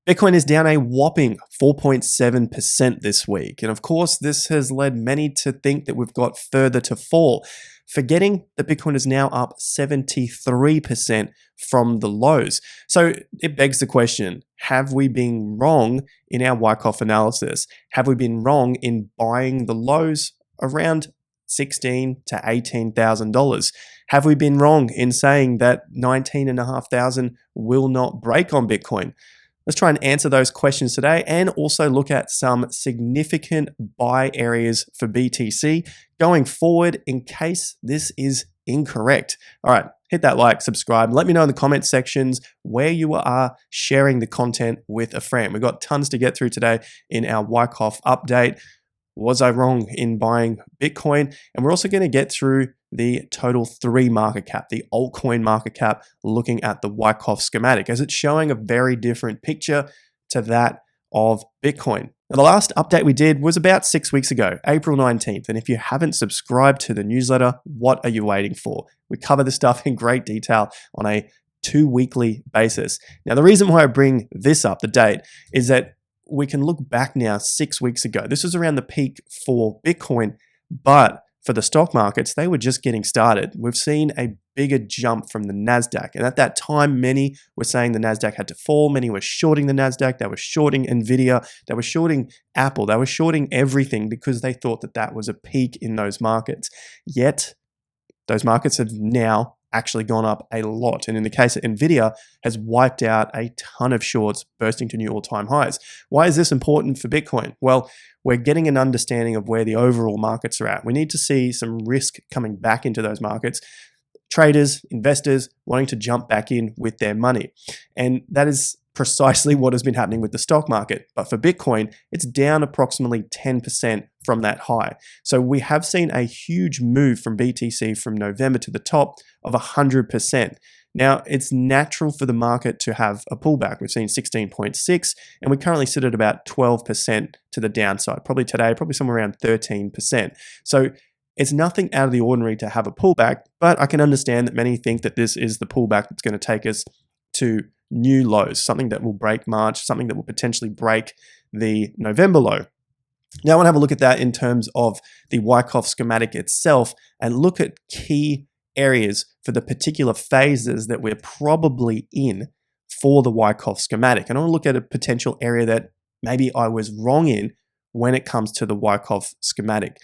Bitcoin is down a whopping 4.7% this week. And of course, this has led many to think that we've got further to fall, forgetting that Bitcoin is now up 73% from the lows. So it begs the question, have we been wrong in our Wyckoff analysis? Have we been wrong in buying the lows around $16,000 to $18,000? Have we been wrong in saying that 19,500 will not break on Bitcoin? Let's try and answer those questions today and also look at some significant buy areas for BTC going forward in case this is incorrect. All right, hit that like, subscribe. Let me know in the comment sections where you are sharing the content with a friend. We've got tons to get through today in our Wyckoff update. Was I wrong in buying Bitcoin? And we're also going to get through the total 3 market cap, the altcoin market cap, looking at the Wyckoff schematic, as it's showing a very different picture to that of Bitcoin. Now, the last update we did was about 6 weeks ago, April 19th. And if you haven't subscribed to the newsletter, what are you waiting for? We cover this stuff in great detail on a 2-weekly basis. Now, the reason why I bring this up, the date, is that we can look back now 6 weeks ago. This was around the peak for Bitcoin, but for the stock markets, they were just getting started. We've seen a bigger jump from the NASDAQ. And at that time, many were saying the NASDAQ had to fall. Many were shorting the NASDAQ. They were shorting Nvidia. They were shorting Apple. They were shorting everything because they thought that that was a peak in those markets. Yet, those markets have now actually gone up a lot. And in the case of Nvidia, has wiped out a ton of shorts, bursting to new all-time highs. Why is this important for Bitcoin? Well, we're getting an understanding of where the overall markets are at. We need to see some risk coming back into those markets. Traders, investors wanting to jump back in with their money. And that is precisely what has been happening with the stock market. But for Bitcoin, it's down approximately 10% from that high. So we have seen a huge move from BTC from November to the top of 100%. Now, it's natural for the market to have a pullback. We've seen 16.6, and we currently sit at about 12% to the downside. Probably today, probably somewhere around 13%. So it's nothing out of the ordinary to have a pullback, but I can understand that many think that this is the pullback that's going to take us to new lows, something that will break March, something that will potentially break the November low. Now I want to have a look at that in terms of the Wyckoff schematic itself and look at key areas for the particular phases that we're probably in for the Wyckoff schematic. And I want to look at a potential area that maybe I was wrong in when it comes to the Wyckoff schematic.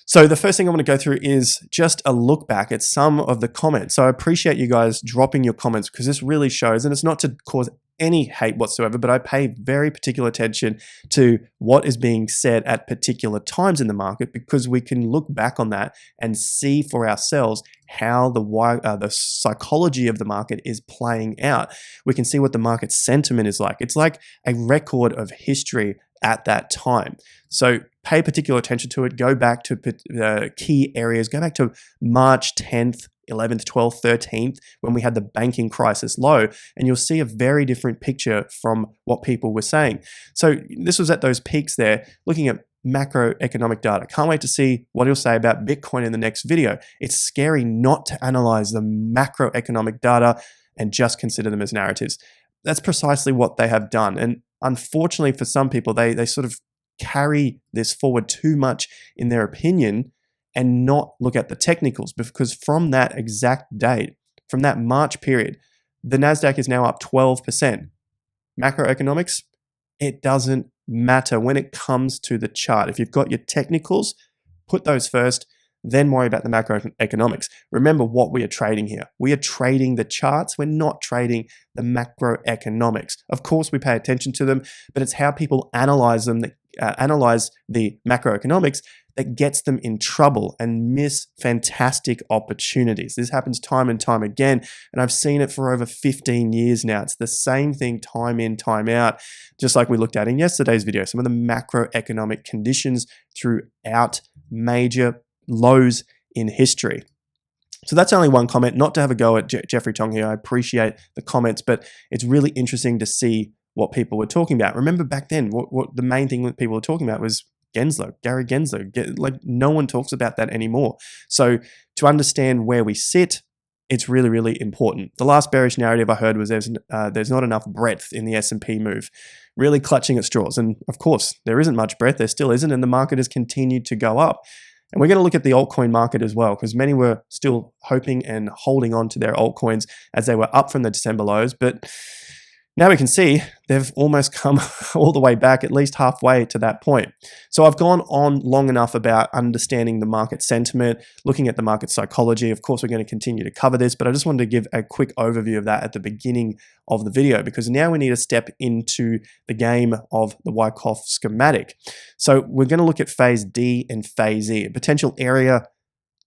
So the first thing I want to go through is just a look back at some of the comments. So I appreciate you guys dropping your comments because this really shows, and it's not to cause any hate whatsoever, but I pay very particular attention to what is being said at particular times in the market because we can look back on that and see for ourselves how the psychology of the market is playing out. We can see what the market sentiment is like. It's like a record of history at that time. So pay particular attention to it. Go back to key areas. Go back to March 10th, 11th, 12th, 13th, when we had the banking crisis low, and you'll see a very different picture from what people were saying. So this was at those peaks there, looking at macroeconomic data. Can't wait to see what he'll say about Bitcoin in the next video. It's scary not to analyze the macroeconomic data and just consider them as narratives. That's precisely what they have done. And unfortunately for some people, they sort of carry this forward too much in their opinion and not look at the technicals, because from that exact date, from that March period, the NASDAQ is now up 12%. Macroeconomics, it doesn't matter when it comes to the chart. If you've got your technicals, put those first, then worry about the macroeconomics. Remember what we are trading here. We are trading the charts. We're not trading the macroeconomics. Of course, we pay attention to them, but it's how people analyze them, analyze the macroeconomics that gets them in trouble and miss fantastic opportunities. This happens time and time again, and I've seen it for over 15 years now. It's the same thing time in, time out, just like we looked at in yesterday's video, some of the macroeconomic conditions throughout major lows in history. So that's only one comment, not to have a go at Jeffrey Tong here. I appreciate the comments, but it's really interesting to see what people were talking about. Remember back then, what the main thing that people were talking about was Gensler, Gary Gensler. Like no one talks about that anymore. So to understand where we sit, it's really, really important. The last bearish narrative I heard was there's not enough breadth in the S&P move, really clutching at straws. And of course, there isn't much breadth. There still isn't, and the market has continued to go up. And we're going to look at the altcoin market as well, because many were still hoping and holding on to their altcoins as they were up from the December lows. But now we can see they've almost come all the way back, at least halfway to that point. So I've gone on long enough about understanding the market sentiment, looking at the market psychology. Of course, we're going to continue to cover this, but I just wanted to give a quick overview of that at the beginning of the video, because now we need to step into the game of the Wyckoff schematic. So we're going to look at phase D and phase E, a potential area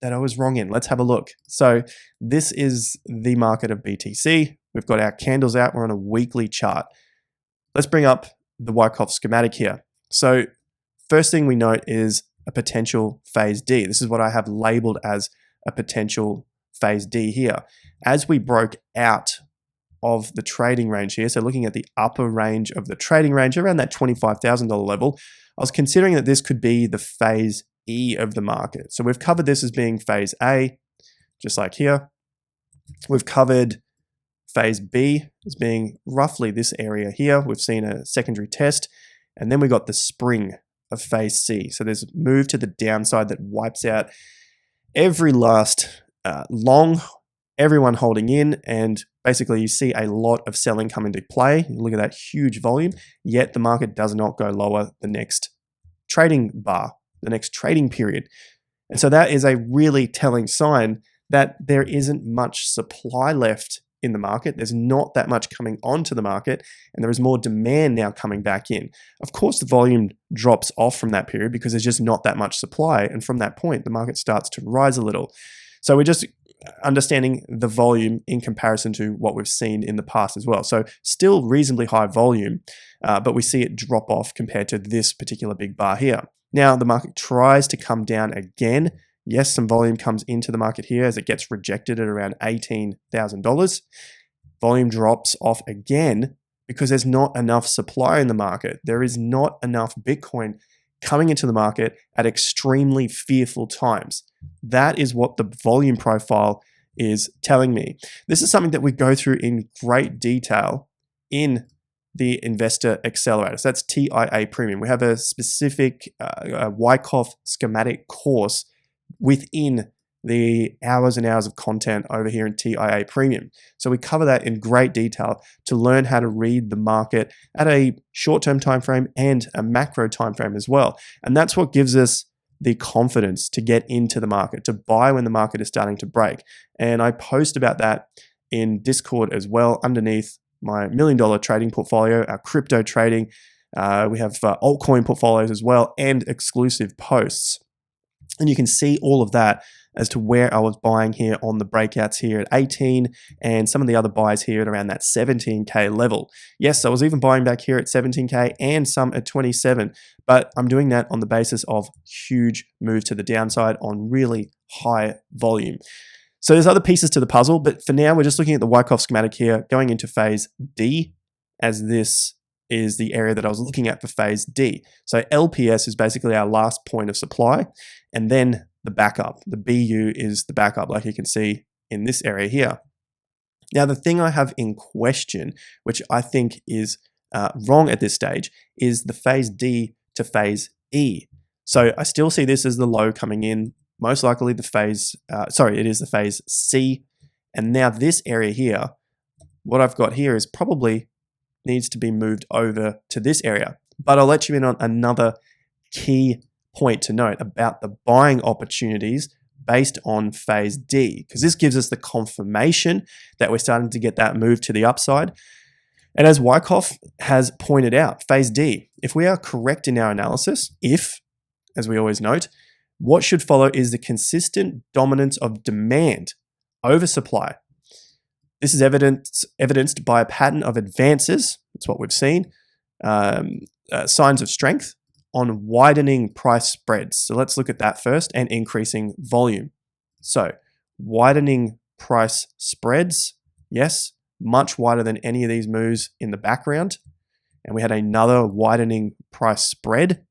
that I was wrong in. Let's have a look. So this is the market of BTC. We've got our candles out. We're on a weekly chart. Let's bring up the Wyckoff schematic here. So first thing we note is a potential phase D. This is what I have labeled as a potential phase D here. As we broke out of the trading range here, so looking at the upper range of the trading range around that $25,000 level, I was considering that this could be the phase E of the market. So we've covered this as being phase A, just like here. We've covered phase B as being roughly this area here. We've seen a secondary test, and then we got the spring of phase C. So there's a move to the downside that wipes out every last long, everyone holding in, and basically you see a lot of selling come into play. You look at that huge volume, yet the market does not go lower the next trading bar, the next trading period. And so that is a really telling sign that there isn't much supply left in the market. There's not that much coming onto the market, and there is more demand now coming back in. Of course, the volume drops off from that period because there's just not that much supply, and from that point, the market starts to rise a little. So we're just understanding the volume in comparison to what we've seen in the past as well. So still reasonably high volume, but we see it drop off compared to this particular big bar here. Now, the market tries to come down again. Yes, some volume comes into the market here as it gets rejected at around $18,000. Volume drops off again because there's not enough supply in the market. There is not enough Bitcoin coming into the market at extremely fearful times. That is what the volume profile is telling me. This is something that we go through in great detail in the Investor Accelerator. So that's TIA Premium. We have a specific Wyckoff schematic course within the hours and hours of content over here in TIA Premium. So we cover that in great detail to learn how to read the market at a short-term time frame and a macro time frame as well. And that's what gives us the confidence to get into the market, to buy when the market is starting to break. And I post about that in Discord as well underneath my $1 million trading portfolio, our crypto trading. We have altcoin portfolios as well and exclusive posts. And you can see all of that as to where I was buying here on the breakouts here at 18 and some of the other buys here at around that 17K level. Yes, I was even buying back here at 17K and some at 27, but I'm doing that on the basis of huge move to the downside on really high volume. So there's other pieces to the puzzle, but for now, we're just looking at the Wyckoff schematic here, going into phase D, as this is the area that I was looking at for phase D. So LPS is basically our last point of supply, and then the backup. The BU is the backup, like you can see in this area here. Now, the thing I have in question, which I think is wrong at this stage, is the phase D to phase E. So I still see this as the low coming in, most likely the phase, it is the phase C. And now this area here, what I've got here is probably needs to be moved over to this area. But I'll let you in on another key point to note about the buying opportunities based on phase D, because this gives us the confirmation that we're starting to get that move to the upside. And as Wyckoff has pointed out, phase D, if we are correct in our analysis, as we always note, what should follow is the consistent dominance of demand over supply. This is evidenced by a pattern of advances, that's what we've seen, signs of strength on widening price spreads. So let's look at that first, and increasing volume. So widening price spreads, yes, much wider than any of these moves in the background. And we had another widening price spread.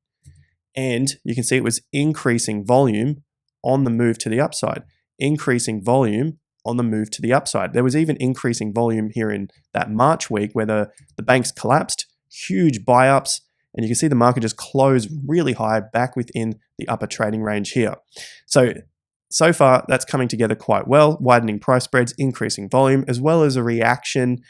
And you can see it was increasing volume on the move to the upside, increasing volume on the move to the upside. There was even increasing volume here in that March week where the banks collapsed, huge buy-ups, and you can see the market just closed really high back within the upper trading range here. So far, that's coming together quite well, widening price spreads, increasing volume, as well as reactions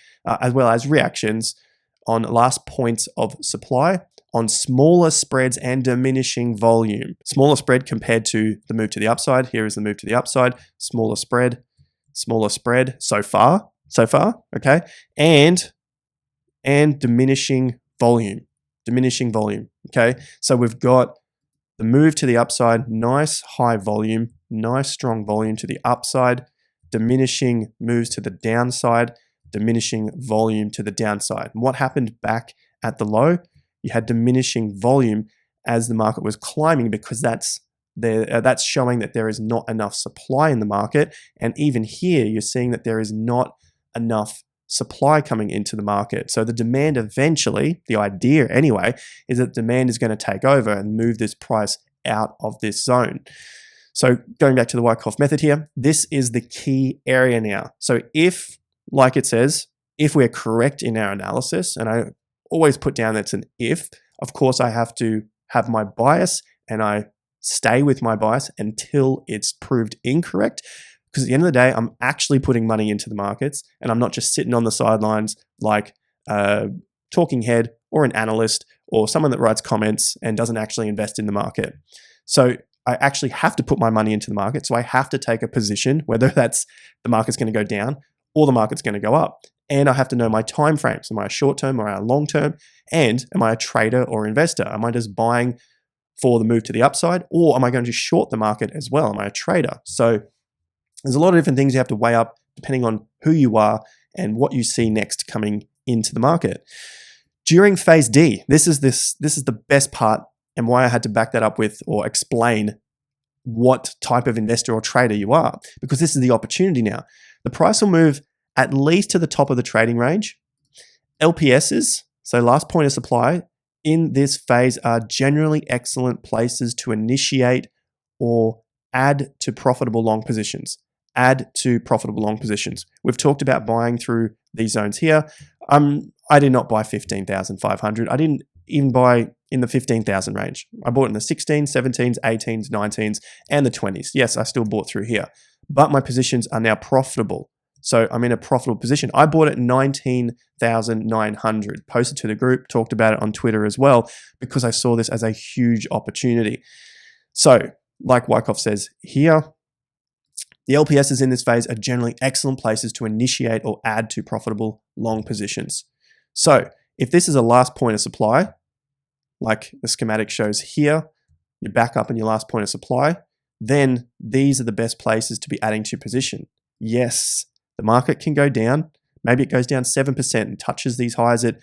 on last points of supply on smaller spreads and diminishing volume. Smaller spread compared to the move to the upside. Here is the move to the upside. Smaller spread so far, okay? And diminishing volume, okay? So we've got the move to the upside, nice high volume, nice strong volume to the upside, diminishing moves to the downside, diminishing volume to the downside. And what happened back at the low? You had diminishing volume as the market was climbing because that's showing that there is not enough supply in the market. And even here, you're seeing that there is not enough supply coming into the market. So the demand eventually, the idea anyway, is that demand is going to take over and move this price out of this zone. So going back to the Wyckoff method here, this is the key area now. So if, like it says, if we're correct in our analysis, and I always put down that's an if, of course I have to have my bias and I stay with my bias until it's proved incorrect. Because at the end of the day, I'm actually putting money into the markets and I'm not just sitting on the sidelines like a talking head or an analyst or someone that writes comments and doesn't actually invest in the market. So I actually have to put my money into the market. So I have to take a position, whether that's the market's going to go down or the market's going to go up. And I have to know my time frames. Am I a short term or a long term? And am I a trader or investor? Am I just buying for the move to the upside, or am I going to short the market as well? Am I a trader? So there's a lot of different things you have to weigh up depending on who you are and what you see next coming into the market. During phase D, this is the best part and why I had to back that up with or explain what type of investor or trader you are, because this is the opportunity now. The price will move at least to the top of the trading range. LPSs, so last point of supply, in this phase are generally excellent places to initiate or add to profitable long positions. We've talked about buying through these zones here. I did not buy 15,500. I didn't even buy in the 15,000 range. I bought in the 16s, 17s, 18s, 19s, and the 20s. Yes, I still bought through here, but my positions are now profitable. So I'm in a profitable position. I bought at 19,900, posted to the group, talked about it on Twitter as well, because I saw this as a huge opportunity. So like Wyckoff says here, the LPSs in this phase are generally excellent places to initiate or add to profitable long positions. So if this is a last point of supply, like the schematic shows here, you back up in your last point of supply, then these are the best places to be adding to position. Yes, the market can go down. Maybe it goes down 7% and touches these highs at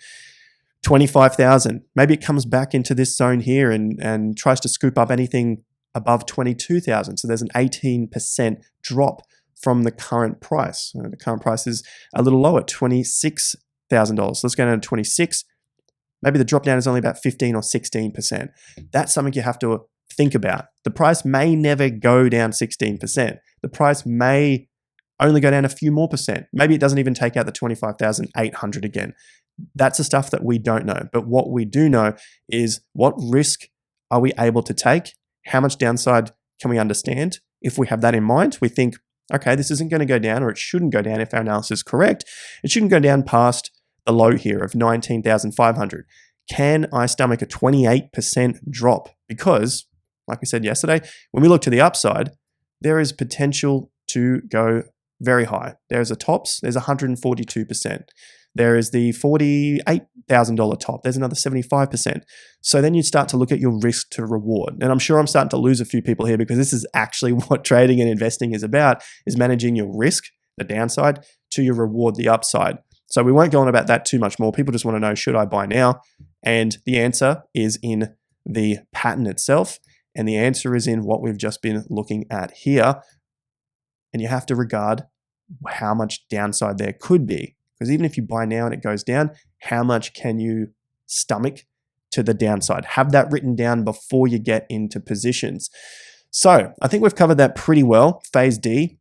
25,000. Maybe it comes back into this zone here and tries to scoop up anything above 22,000. So there's an 18% drop from the current price. The current price is a little lower, $26,000. So let's go down to 26. Maybe the drop down is only about 15 or 16%. That's something you have to think about. The price may never go down 16%. The price may only go down a few more percent. Maybe it doesn't even take out the 25,800 again. That's the stuff that we don't know. But what we do know is what risk are we able to take? How much downside can we understand? If we have that in mind, we think, okay, this isn't going to go down, or it shouldn't go down if our analysis is correct. It shouldn't go down past the low here of 19,500. Can I stomach a 28% drop? Because, like we said yesterday, when we look to the upside, there is potential to go very high. There's a tops, there's 142%. There is the $48,000 top. There's another 75%. So then you start to look at your risk to reward. And I'm sure I'm starting to lose a few people here, because this is actually what trading and investing is about, is managing your risk, the downside, to your reward, the upside. So we won't go on about that too much more. People just want to know, should I buy now? And the answer is in the pattern itself. And the answer is in what we've just been looking at here. And you have to regard how much downside there could be. Because even if you buy now and it goes down, how much can you stomach to the downside? Have that written down before you get into positions. So I think we've covered that pretty well. Phase D.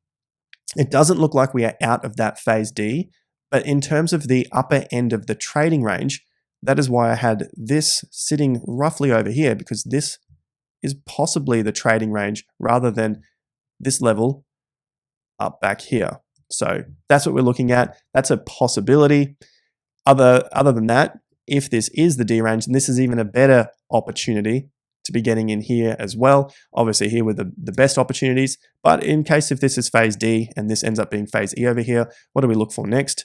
It doesn't look like we are out of that phase D, but in terms of the upper end of the trading range, that is why I had this sitting roughly over here, because this is possibly the trading range rather than this level up back here. So that's what we're looking at. That's a possibility. Other than that, if this is the D range, and this is even a better opportunity to be getting in here as well. Obviously here with the best opportunities, but in case if this is phase D and this ends up being phase E over here, what do we look for next?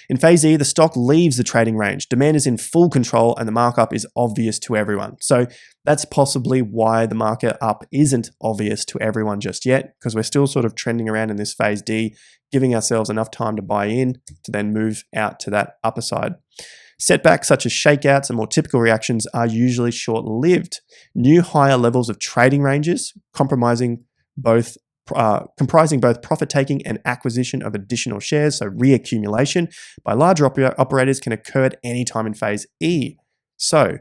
In phase E, the stock leaves the trading range. Demand is in full control and the markup is obvious to everyone. So that's possibly why the market up isn't obvious to everyone just yet, because we're still sort of trending around in this phase D, giving ourselves enough time to buy in to then move out to that upper side. Setbacks such as shakeouts and more typical reactions are usually short-lived. New higher levels of trading ranges comprising both profit-taking and acquisition of additional shares, so reaccumulation by larger operators can occur at any time in phase E. So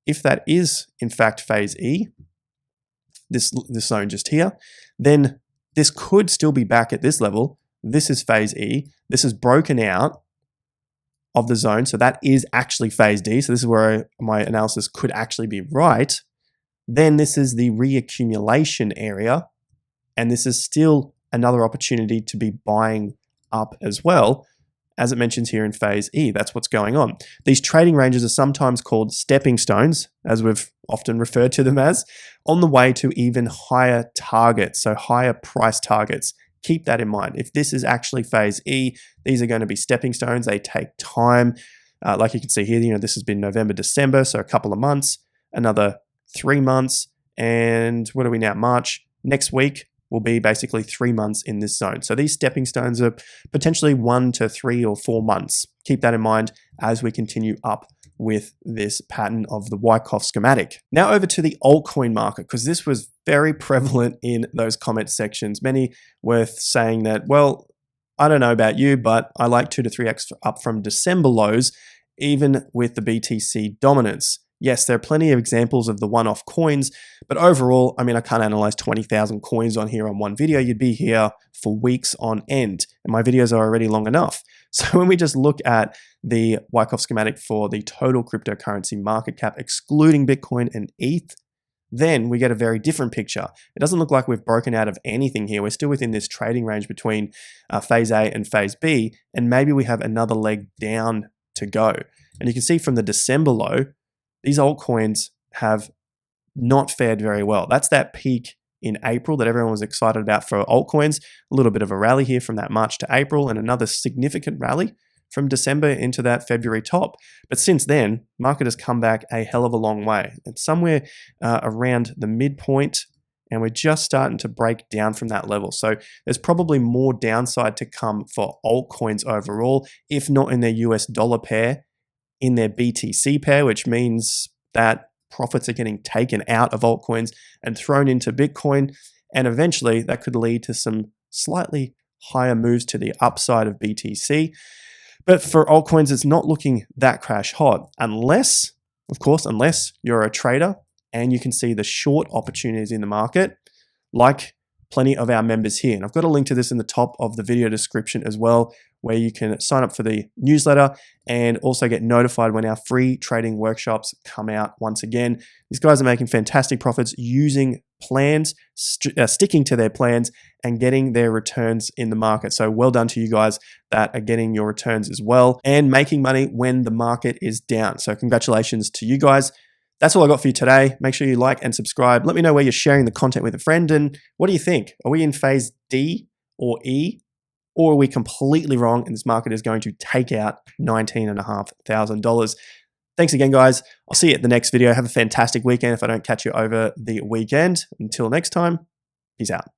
if that is in fact phase E, this zone just here, then this could still be back at this level. This is phase E. This is broken out of the zone, so that is actually phase D. So this is where my analysis could actually be right. Then this is the reaccumulation area, and this is still another opportunity to be buying up as well, as it mentions here in phase E. That's what's going on. These trading ranges are sometimes called stepping stones, as we've often referred to them as, on the way to even higher targets, so higher price targets. Keep that in mind. If this is actually phase E, these are going to be stepping stones. They take time. Like you can see here, this has been November, December, so a couple of months, another 3 months, and what are we now? March. Next week will be basically 3 months in this zone. So these stepping stones are potentially 1 to 3 or 4 months. Keep that in mind as we continue up with this pattern of the Wyckoff schematic. Now over to the altcoin market, because this was very prevalent in those comment sections. Many were saying that, well, I don't know about you, but I like 2 to 3x up from December lows, even with the BTC dominance. Yes, there are plenty of examples of the one-off coins, but overall, I mean, I can't analyze 20,000 coins on here on one video. You'd be here for weeks on end, and my videos are already long enough. So when we just look at the Wyckoff schematic for the total cryptocurrency market cap, excluding Bitcoin and ETH, then we get a very different picture. It doesn't look like we've broken out of anything here. We're still within this trading range between phase A and phase B, and maybe we have another leg down to go. And you can see from the December low, these altcoins have not fared very well. That's that peak in April that everyone was excited about for altcoins. A little bit of a rally here from that March to April, and another significant rally from December into that February top. But since then, market has come back a hell of a long way. It's somewhere around the midpoint, and we're just starting to break down from that level. So there's probably more downside to come for altcoins overall, if not in their US dollar pair, in their BTC pair, which means that profits are getting taken out of altcoins and thrown into Bitcoin. And eventually that could lead to some slightly higher moves to the upside of BTC. But for altcoins, it's not looking that crash hot unless, of course, unless you're a trader and you can see the short opportunities in the market, like plenty of our members here. And I've got a link to this in the top of the video description as well, where you can sign up for the newsletter and also get notified when our free trading workshops come out once again. These guys are making fantastic profits using plans, sticking to their plans and getting their returns in the market. So well done to you guys that are getting your returns as well and making money when the market is down. So congratulations to you guys. That's all I got for you today. Make sure you like and subscribe. Let me know where you're sharing the content with a friend. And what do you think? Are we in phase D or E? Or are we completely wrong and this market is going to take out $19,500? Thanks again, guys. I'll see you at the next video. Have a fantastic weekend if I don't catch you over the weekend. Until next time, peace out.